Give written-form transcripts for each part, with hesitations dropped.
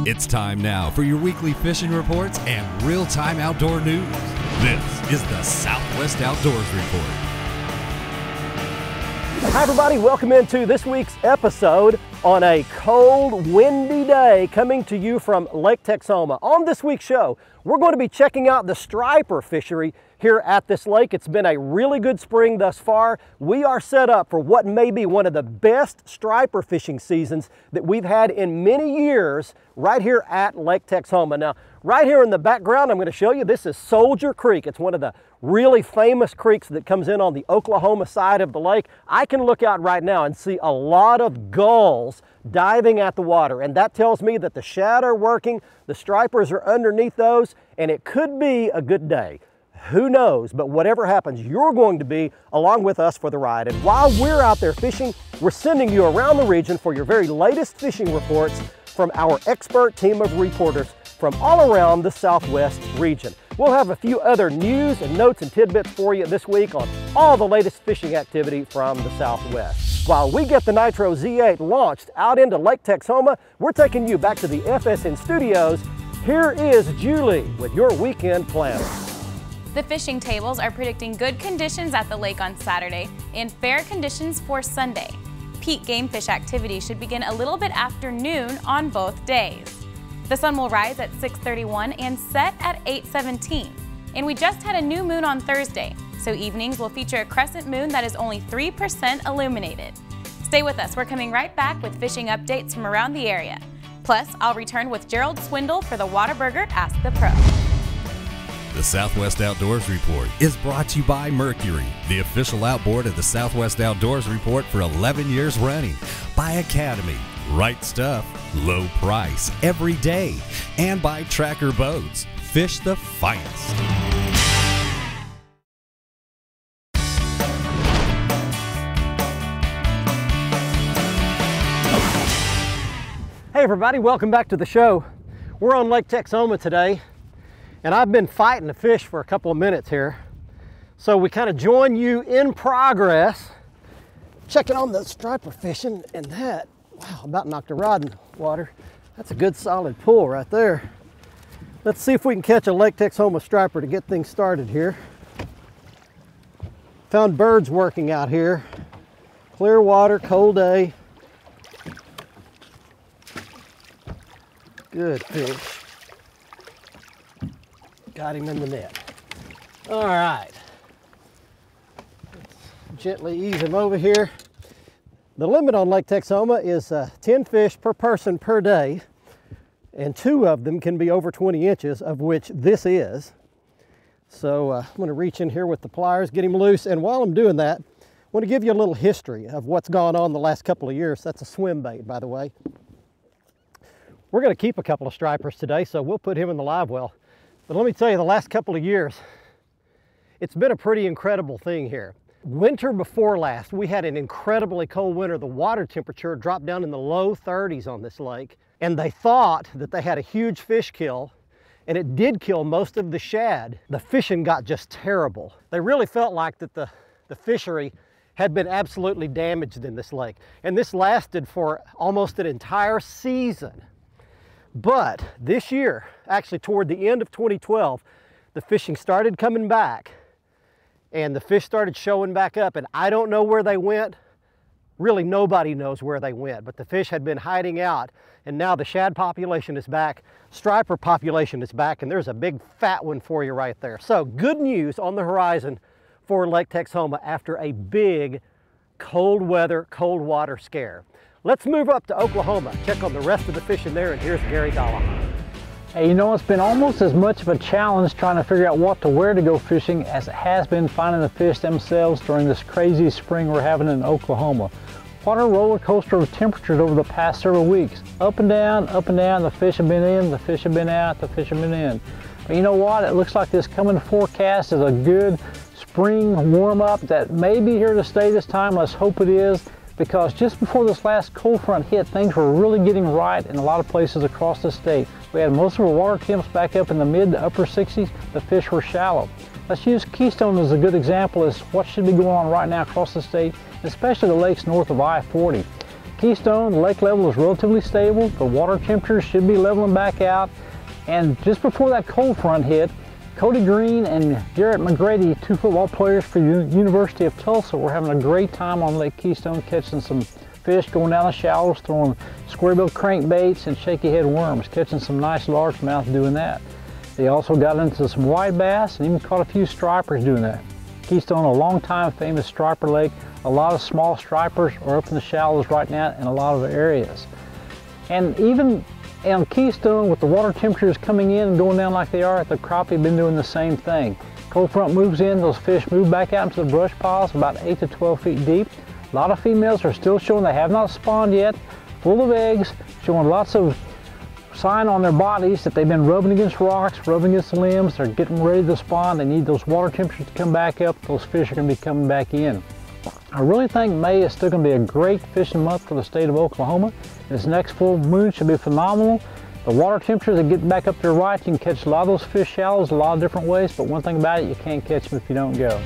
It's time now for your weekly fishing reports and real-time outdoor news. This is the Southwest Outdoors Report. Hi everybody, welcome into this week's episode on a cold, windy day coming to you from Lake Texoma. On this week's show, we're going to be checking out the striper fishery here at this lake. It's been a really good spring thus far. We are set up for what may be one of the best striper fishing seasons that we've had in many years right here at Lake Texoma. Now, right here in the background, I'm going to show you, this is Soldier Creek. It's one of the really famous creeks that comes in on the Oklahoma side of the lake. I can look out right now and see a lot of gulls diving at the water, and that tells me that the shad are working, the stripers are underneath those, and it could be a good day. Who knows, but whatever happens, you're going to be along with us for the ride. And while we're out there fishing, we're sending you around the region for your very latest fishing reports from our expert team of reporters from all around the Southwest region. We'll have a few other news and notes and tidbits for you this week on all the latest fishing activity from the Southwest. While we get the Nitro Z8 launched out into Lake Texoma, we're taking you back to the FSN studios. Here is Julie with your weekend planner. The fishing tables are predicting good conditions at the lake on Saturday and fair conditions for Sunday. Peak game fish activity should begin a little bit after noon on both days. The sun will rise at 6:31 and set at 8:17. And we just had a new moon on Thursday, so evenings will feature a crescent moon that is only 3% illuminated. Stay with us, we're coming right back with fishing updates from around the area. Plus, I'll return with Gerald Swindle for the Whataburger Ask the Pro. The Southwest Outdoors Report is brought to you by Mercury, the official outboard of the Southwest Outdoors Report for 11 years running, by Academy, right stuff, low price, every day, and by Tracker Boats, fish the finest. Hey everybody, welcome back to the show. We're on Lake Texoma today, and I've been fighting the fish for a couple of minutes here. So we kind of join you in progress, checking on the striper fishing, and that, wow, about knocked a rod in the water. That's a good solid pull right there. Let's see if we can catch a Lake Texoma striper to get things started here. Found birds working out here. Clear water, cold day. Good fish. Got him in the net. All right. Let's gently ease him over here. The limit on Lake Texoma is 10 fish per person per day, and 2 of them can be over 20 inches, of which this is. So I'm going to reach in here with the pliers, get him loose, and while I'm doing that, I want to give you a little history of what's gone on the last couple of years. That's a swim bait, by the way. We're going to keep a couple of stripers today, so we'll put him in the live well. But let me tell you, the last couple of years, it's been a pretty incredible thing here. Winter before last, we had an incredibly cold winter. The water temperature dropped down in the low 30s on this lake, and they thought that they had a huge fish kill, and it did kill most of the shad. The fishing got just terrible. They really felt like that the fishery had been absolutely damaged in this lake, and this lasted for almost an entire season. But this year, actually toward the end of 2012, the fishing started coming back and the fish started showing back up, and I don't know where they went. Really, nobody knows where they went, but the fish had been hiding out, and now the shad population is back, striper population is back, and there's a big fat one for you right there. So good news on the horizon for Lake Texoma after a big cold weather, cold water scare. Let's move up to Oklahoma, check on the rest of the fishing there, and here's Gary Dalla. Hey, you know, it's been almost as much of a challenge trying to figure out what to wear to go fishing as it has been finding the fish themselves during this crazy spring we're having in Oklahoma. What a roller coaster of temperatures over the past several weeks. Up and down, the fish have been in, the fish have been out, the fish have been in. But you know what? It looks like this coming forecast is a good spring warm-up that may be here to stay this time. Let's hope it is, because just before this last cold front hit, things were really getting right in a lot of places across the state. We had most of our water temps back up in the mid to upper 60s. The fish were shallow. Let's use Keystone as a good example as what should be going on right now across the state, especially the lakes north of I-40. Keystone, the lake level is relatively stable, the water temperatures should be leveling back out, and just before that cold front hit, Cody Green and Garrett McGrady, two football players for the University of Tulsa, were having a great time on Lake Keystone, catching some fish, going down the shallows, throwing square-billed crankbaits and shaky head worms, catching some nice largemouth doing that. They also got into some white bass and even caught a few stripers doing that. Keystone, a long time famous striper lake. A lot of small stripers are up in the shallows right now in a lot of areas. And even on Keystone, with the water temperatures coming in and going down like they are, the crappie have been doing the same thing. Cold front moves in, those fish move back out into the brush piles about 8 to 12 feet deep. A lot of females are still showing they have not spawned yet, full of eggs, showing lots of sign on their bodies that they've been rubbing against rocks, rubbing against the limbs. They're getting ready to spawn. They need those water temperatures to come back up. Those fish are going to be coming back in. I really think May is still going to be a great fishing month for the state of Oklahoma. This next full moon should be phenomenal. The water temperatures that get back up there right, you can catch a lot of those fish shallows a lot of different ways, but one thing about it, you can't catch them if you don't go.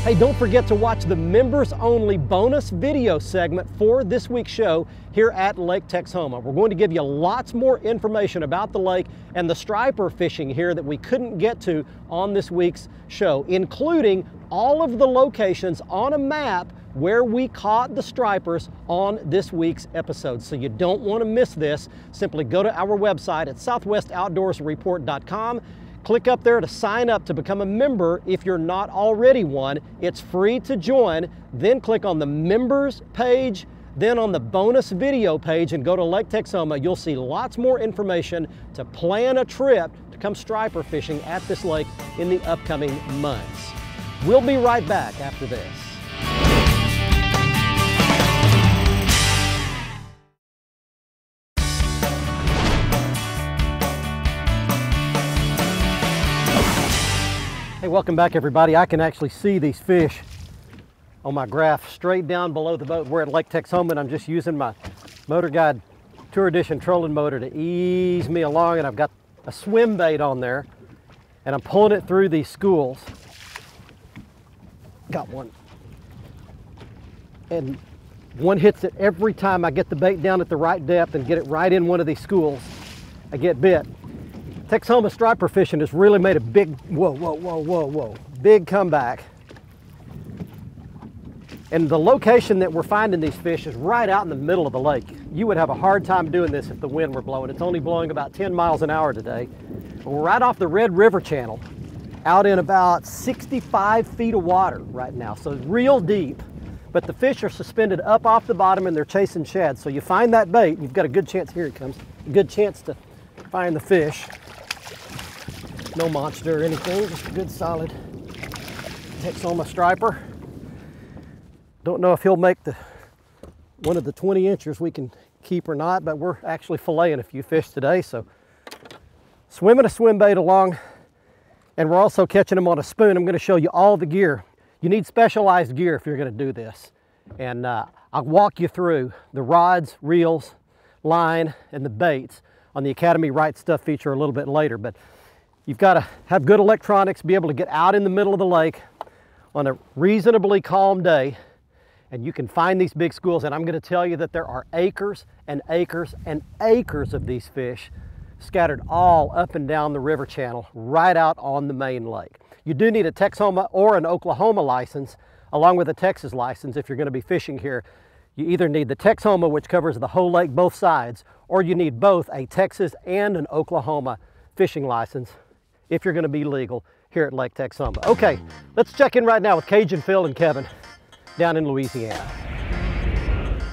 Hey, don't forget to watch the members-only bonus video segment for this week's show here at Lake Texoma. We're going to give you lots more information about the lake and the striper fishing here that we couldn't get to on this week's show, including all of the locations on a map where we caught the stripers on this week's episode. So you don't want to miss this. Simply go to our website at southwestoutdoorsreport.com. Click up there to sign up to become a member if you're not already one. It's free to join. Then click on the members page, then on the bonus video page, and go to Lake Texoma. You'll see lots more information to plan a trip to come striper fishing at this lake in the upcoming months. We'll be right back after this. Hey, welcome back everybody. I can actually see these fish on my graph straight down below the boat. We're at Lake Texoma and I'm just using my MotorGuide Tour Edition trolling motor to ease me along, and I've got a swim bait on there and I'm pulling it through these schools. Got one. And one hits it every time I get the bait down at the right depth and get it right in one of these schools. I get bit. Texoma striper fishing has really made a big, big comeback. And the location that we're finding these fish is right out in the middle of the lake. You would have a hard time doing this if the wind were blowing. It's only blowing about 10 miles an hour today. We're right off the Red River channel, out in about 65 feet of water right now. So it's real deep, but the fish are suspended up off the bottom and they're chasing shad. So you find that bait, and you've got a good chance, here it comes, a good chance to find the fish. No monster or anything, just a good solid Texoma striper. Don't know if he'll make one of the 20 inchers we can keep or not, but we're actually filleting a few fish today. So swimming a swim bait along, and we're also catching them on a spoon. I'm going to show you all the gear. You need specialized gear if you're going to do this. And I'll walk you through the rods, reels, line, and the baits on the Academy Right Stuff feature a little bit later. But you've got to have good electronics, be able to get out in the middle of the lake on a reasonably calm day, and you can find these big schools. And I'm going to tell you that there are acres and acres and acres of these fish scattered all up and down the river channel right out on the main lake. You do need a Texoma or an Oklahoma license along with a Texas license if you're going to be fishing here. You either need the Texoma, which covers the whole lake, both sides, or you need both a Texas and an Oklahoma fishing license if you're going to be legal here at Lake Texoma. Okay, let's check in right now with Cajun Phil and Kevin down in Louisiana.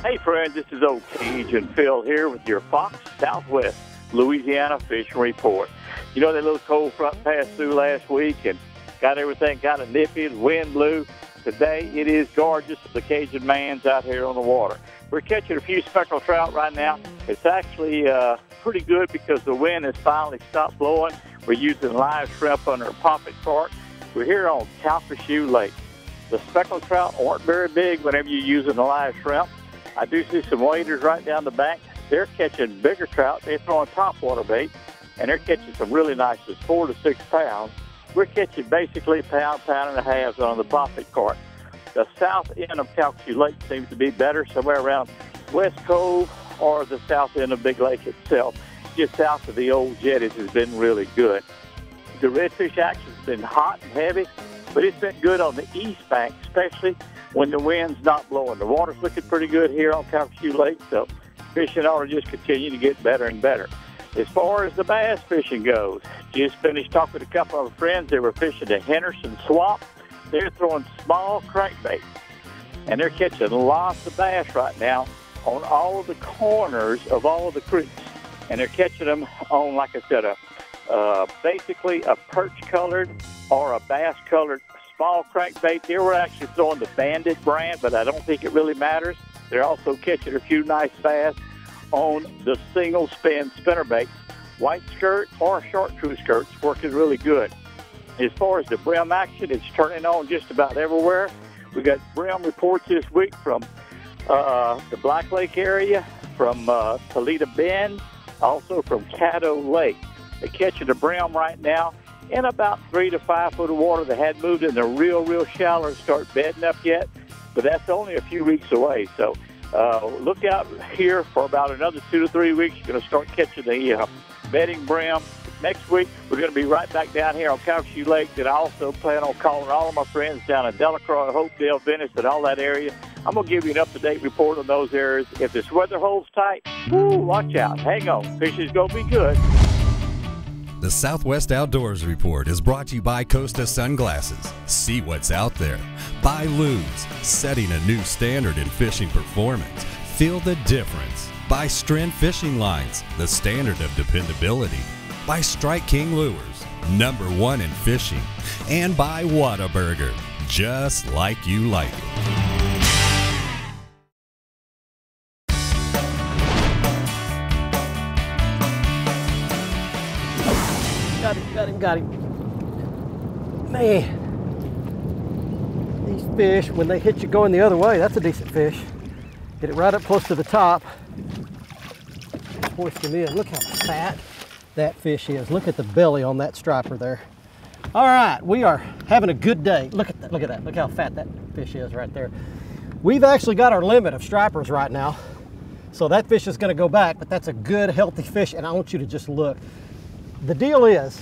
Hey friends, this is old Cajun Phil here with your Fox Southwest Louisiana Fishing Report. You know that little cold front passed through last week and got everything kind of nippy, the wind blew. Today it is gorgeous. The Cajun man's out here on the water. We're catching a few speckled trout right now. It's actually pretty good because the wind has finally stopped blowing. We're using live shrimp under a poppet cork. We're here on Calcasieu Lake. The speckled trout aren't very big whenever you're using the live shrimp. I do see some waders right down the bank. They're catching bigger trout. They're throwing topwater bait, and they're catching some really nice ones, 4 to 6 pounds. we're catching basically pound, pound and a half on the poppet cart. The south end of Calcasieu Lake seems to be better, somewhere around West Cove or the south end of Big Lake itself. Just south of the old jetties has been really good. The redfish action's been hot and heavy, but it's been good on the east bank, especially when the wind's not blowing. The water's looking pretty good here on Calcasieu Lake, so fishing ought to just continue to get better and better. As far as the bass fishing goes, just finished talking with a couple of friends. They were fishing the Henderson Swamp. They're throwing small crankbaits, and they're catching lots of bass right now on all of the corners of all of the creeks. And they're catching them on, like I said, basically a perch-colored or a bass-colored small crankbait. They were actually throwing the Bandit brand, but I don't think it really matters. They're also catching a few nice bass on the single-spin spinnerbaits. White skirt or chartreuse skirts working really good. As far as the brim action, it's turning on just about everywhere. We got brim reports this week from the Black Lake area, from Toledo Bend, also from Caddo Lake. They're catching the brim right now in about 3 to 5 foot of water. They hadn't moved in the real shallow and start bedding up yet, but that's only a few weeks away. So look out here for about another 2 to 3 weeks. You're going to start catching the bedding brim. Next week, we're going to be right back down here on Calcasieu Lake. And I also plan on calling all of my friends down in Delacroix, Hopedale, Venice, and all that area. I'm going to give you an up-to-date report on those areas. If this weather holds tight, watch out. Hang on. Fishing's going to be good. The Southwest Outdoors Report is brought to you by Costa Sunglasses. See what's out there. By Lubes, setting a new standard in fishing performance. Feel the difference. By Stren Fishing Lines, the standard of dependability. By Strike King Lures, #1 in fishing. And by Whataburger, just like you like it. Got him. Man, these fish, when they hit you going the other way, that's a decent fish. Get it right up close to the top. Hoist him in. Look how fat that fish is. Look at the belly on that striper there. All right, we are having a good day. Look at that. Look how fat that fish is right there. We've actually got our limit of stripers right now. So that fish is going to go back, but that's a good, healthy fish, and I want you to just look. The deal is,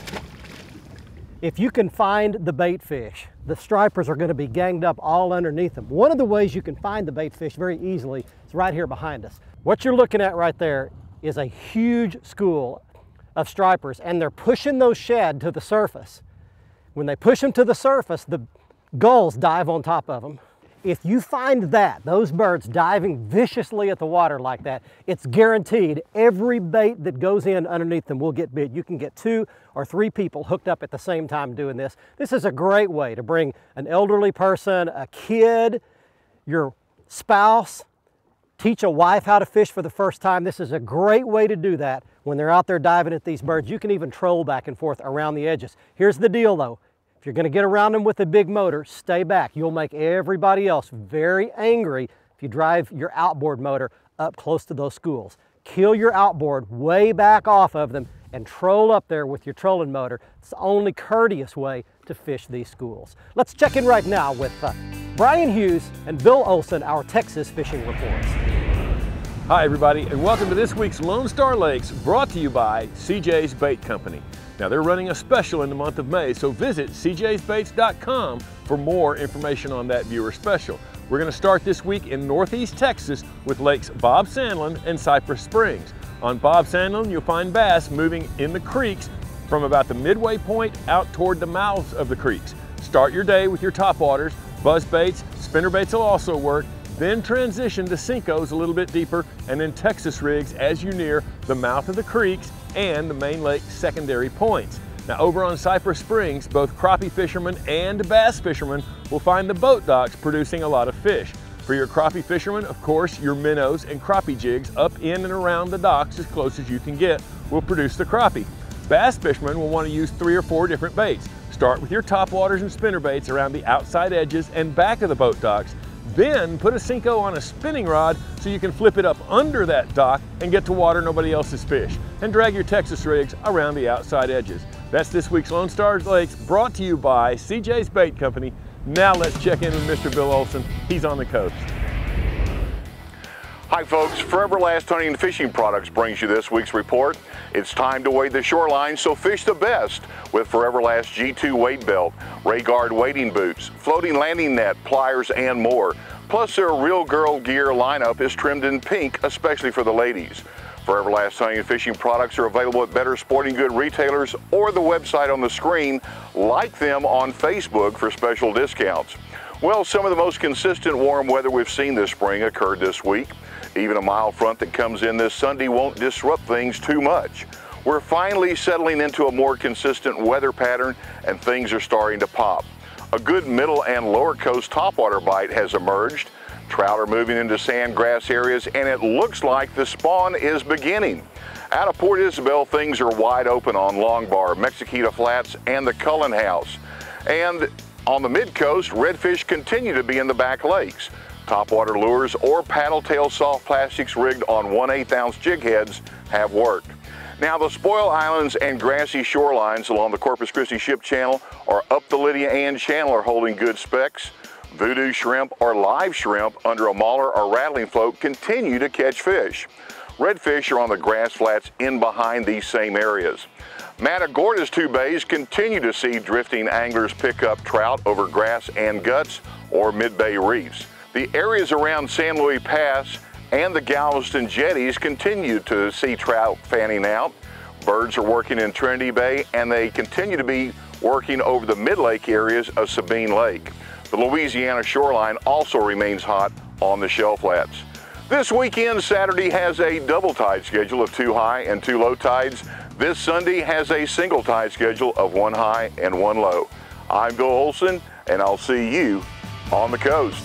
if you can find the bait fish, the stripers are going to be ganged up all underneath them. One of the ways you can find the bait fish very easily is right here behind us. What you're looking at right there is a huge school of stripers, and they're pushing those shad to the surface. When they push them to the surface, the gulls dive on top of them. If you find those birds diving viciously at the water like that, it's guaranteed every bait that goes in underneath them will get bit. You can get 2 or 3 people hooked up at the same time doing this. This is a great way to bring an elderly person, a kid, your spouse, teach a wife how to fish for the first time. This is a great way to do that when they're out there diving at these birds. You can even troll back and forth around the edges. Here's the deal though. If you're going to get around them with a big motor, stay back. You'll make everybody else very angry if you drive your outboard motor up close to those schools. Kill your outboard way back off of them and troll up there with your trolling motor. It's the only courteous way to fish these schools. Let's check in right now with Brian Hughes and Bill Olson, our Texas fishing reports. Hi everybody, and welcome to this week's Lone Star Lakes, brought to you by CJ's Bait Company. Now they're running a special in the month of May, so visit cjsbaits.com for more information on that viewer special. We're going to start this week in Northeast Texas with Lakes Bob Sandlin and Cypress Springs. On Bob Sandlin, you'll find bass moving in the creeks from about the midway point out toward the mouths of the creeks. Start your day with your topwaters, buzz baits, spinner baits will also work, then transition to Cincos a little bit deeper, and then Texas rigs as you near the mouth of the creeks and the main lake secondary points. Now over on Cypress Springs, both crappie fishermen and bass fishermen will find the boat docks producing a lot of fish. For your crappie fishermen, of course, your minnows and crappie jigs up in and around the docks as close as you can get will produce the crappie. Bass fishermen will want to use 3 or 4 different baits. Start with your topwaters and spinner baits around the outside edges and back of the boat docks. Then put a Cinco on a spinning rod so you can flip it up under that dock and get to water nobody else's fish. And drag your Texas rigs around the outside edges. That's this week's Lone Star Lakes, brought to you by CJ's Bait Company. Now let's check in with Mr. Bill Olson. He's on the coast. Hi folks, Forever Last Hunting and Fishing Products brings you this week's report. It's time to wade the shoreline, so fish the best with Forever Last G2 weight belt, Ray Guard wading boots, floating landing net, pliers, and more. Plus their Real Girl gear lineup is trimmed in pink, especially for the ladies. Forever Last Hunting and Fishing Products are available at better sporting good retailers or the website on the screen. Like them on Facebook for special discounts. Well, some of the most consistent warm weather we've seen this spring occurred this week. Even a mild front that comes in this Sunday won't disrupt things too much. We're finally settling into a more consistent weather pattern and things are starting to pop. A good middle and lower coast topwater bite has emerged. Trout are moving into sandgrass areas and it looks like the spawn is beginning. Out of Port Isabel, things are wide open on Longbar, Mexiquita Flats, and the Cullen House. And on the mid-coast, redfish continue to be in the back lakes. Topwater lures or paddle tail soft plastics rigged on 1/8 ounce jig heads have worked. Now the Spoil Islands and grassy shorelines along the Corpus Christi Ship Channel or up the Lydia Ann Channel are holding good specs. Voodoo shrimp or live shrimp under a mauler or rattling float continue to catch fish. Redfish are on the grass flats in behind these same areas. Matagorda's two bays continue to see drifting anglers pick up trout over grass and guts or mid-bay reefs. The areas around San Luis Pass and the Galveston jetties continue to see trout fanning out. Birds are working in Trinity Bay and they continue to be working over the mid-lake areas of Sabine Lake. The Louisiana shoreline also remains hot on the shell flats. This weekend, Saturday has a double tide schedule of 2 high and 2 low tides. This Sunday has a single tide schedule of 1 high and 1 low. I'm Bill Olson and I'll see you on the coast.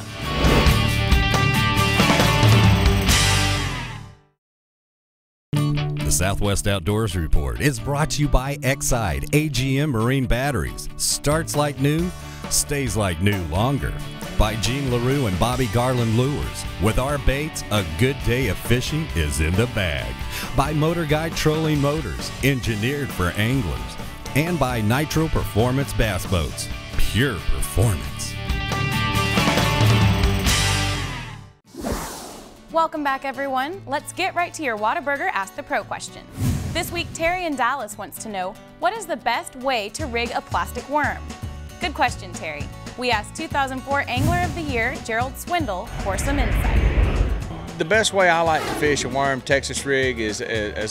The Southwest Outdoors Report is brought to you by Exide AGM Marine Batteries. Starts like new, stays like new longer. By Gene LaRue and Bobby Garland Lures. With our baits, a good day of fishing is in the bag. By MotorGuide Trolling Motors, engineered for anglers. And by Nitro Performance Bass Boats, pure performance. Welcome back, everyone. Let's get right to your Whataburger Ask the Pro question. This week, Terry in Dallas wants to know, what is the best way to rig a plastic worm? Good question, Terry. We asked 2004 Angler of the Year, Gerald Swindle, for some insight. The best way I like to fish a worm Texas rig is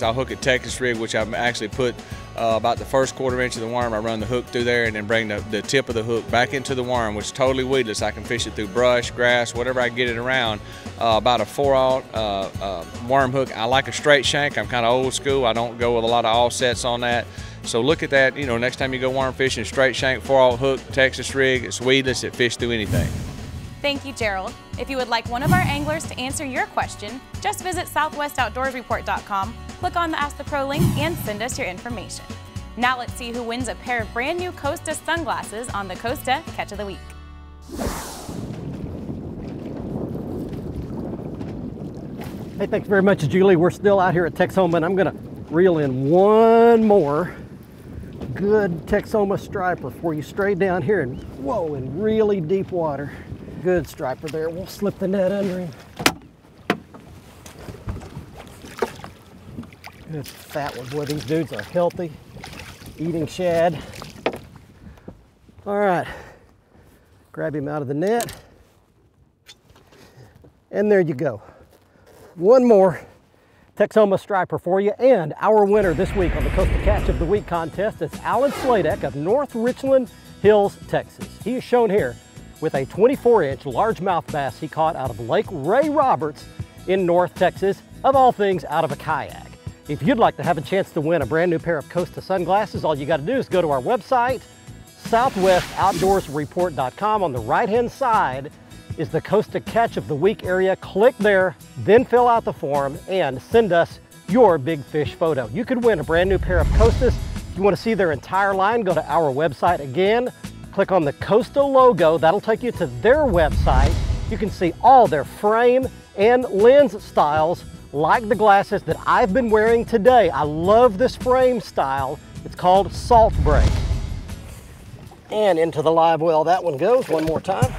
I'll hook a Texas rig, which I've actually put about the first 1/4 inch of the worm. I run the hook through there and then bring the tip of the hook back into the worm, which is totally weedless. I can fish it through brush, grass, whatever I get it around. About a 4/0 worm hook. I like a straight shank. I'm kind of old school. I don't go with a lot of offsets on that. So look at that, you know, next time you go worm fishing, straight shank, 4/0 hook, Texas rig. It's weedless. It fishes through anything. Thank you, Gerald. If you would like one of our anglers to answer your question, just visit southwestoutdoorsreport.com, click on the Ask the Pro link, and send us your information. Now let's see who wins a pair of brand new Costa sunglasses on the Costa Catch of the Week. Hey, thanks very much, Julie. We're still out here at Texoma, and I'm gonna reel in one more good Texoma striper for you straight down here, and whoa, in really deep water. Good striper there. We'll slip the net under him. Good fat one. Boy, these dudes are healthy, eating shad. All right, grab him out of the net. And there you go. One more Texoma striper for you, and our winner this week on the Costa Catch of the Week contest is Alan Sladek of North Richland Hills, Texas. He is shown here with a 24-inch largemouth bass he caught out of Lake Ray Roberts in North Texas, of all things out of a kayak. If you'd like to have a chance to win a brand new pair of Costa sunglasses, all you got to do is go to our website, southwestoutdoorsreport.com. On the right-hand side is the Costa Catch of the Week area. Click there, then fill out the form and send us your big fish photo. You could win a brand new pair of Costas. If you want to see their entire line, go to our website again, click on the Costa logo. That'll take you to their website. You can see all their frame and lens styles, like the glasses that I've been wearing today. I love this frame style. It's called Salt Break. And into the live well that one goes one more time.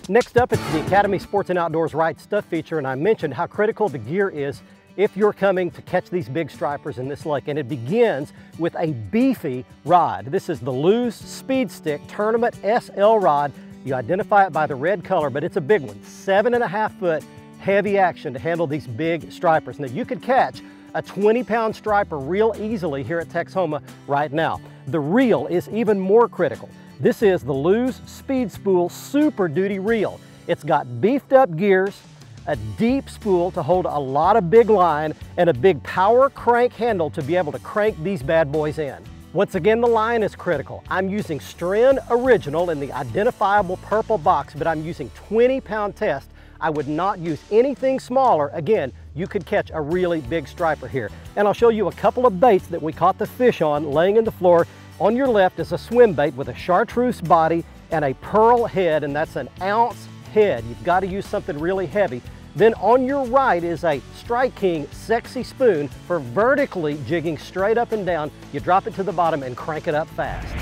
Next up, it's the Academy Sports and Outdoors Right Stuff feature, and I mentioned how critical the gear is if you're coming to catch these big stripers in this lake. And it begins with a beefy rod. This is the Lew's Speed Stick Tournament SL rod. You identify it by the red color, but it's a big one. 7.5 foot heavy action to handle these big stripers. Now you could catch a 20-pound striper real easily here at Texoma right now. The reel is even more critical. This is the Lew's Speed Spool Super Duty Reel. It's got beefed up gears, a deep spool to hold a lot of big line, and a big power crank handle to be able to crank these bad boys in. Once again, the line is critical. I'm using Stren Original in the identifiable purple box, but I'm using 20-pound test. I would not use anything smaller. Again, you could catch a really big striper here. And I'll show you a couple of baits that we caught the fish on laying in the floor. On your left is a swim bait with a chartreuse body and a pearl head, and that's an ounce head. You've got to use something really heavy. Then on your right is a Strike King Sexy Spoon for vertically jigging straight up and down. You drop it to the bottom and crank it up fast.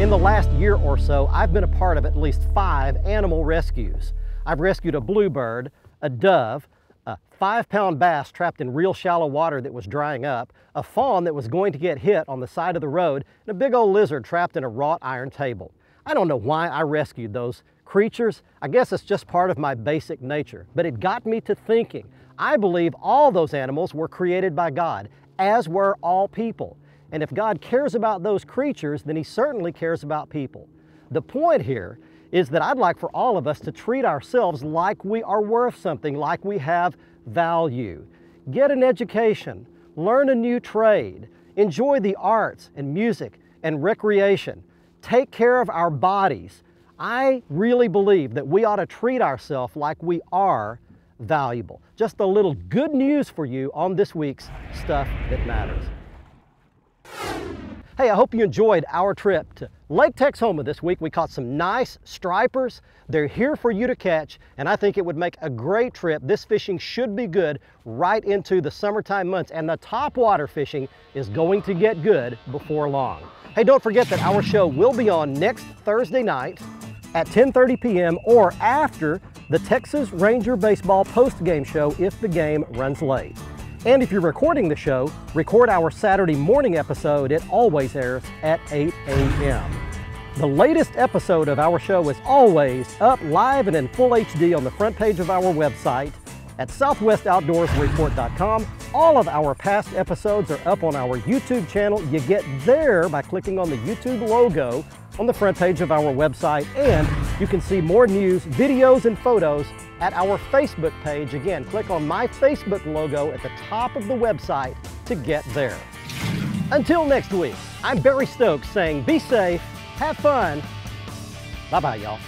In the last year or so, I've been a part of at least 5 animal rescues. I've rescued a bluebird, a dove, a 5-pound bass trapped in real shallow water that was drying up, a fawn that was going to get hit on the side of the road, and a big old lizard trapped in a wrought iron table. I don't know why I rescued those creatures. I guess it's just part of my basic nature, but it got me to thinking. I believe all those animals were created by God, as were all people. And if God cares about those creatures, then He certainly cares about people. The point here is that I'd like for all of us to treat ourselves like we are worth something, like we have value. Get an education, learn a new trade, enjoy the arts and music and recreation, take care of our bodies. I really believe that we ought to treat ourselves like we are valuable. Just a little good news for you on this week's Stuff That Matters. Hey, I hope you enjoyed our trip to Lake Texoma this week. We caught some nice stripers. They're here for you to catch, and I think it would make a great trip. This fishing should be good right into the summertime months, and the topwater fishing is going to get good before long. Hey, don't forget that our show will be on next Thursday night at 10:30 p.m. or after the Texas Ranger Baseball post-game show if the game runs late. And if you're recording the show, record our Saturday morning episode. It always airs at 8 a.m. The latest episode of our show is always up live and in full HD on the front page of our website at southwestoutdoorsreport.com. All of our past episodes are up on our YouTube channel. You get there by clicking on the YouTube logo on the front page of our website, and you can see more news, videos, and photos at our Facebook page. Again, click on my Facebook logo at the top of the website to get there. Until next week, I'm Barry Stokes saying be safe, have fun, bye-bye y'all.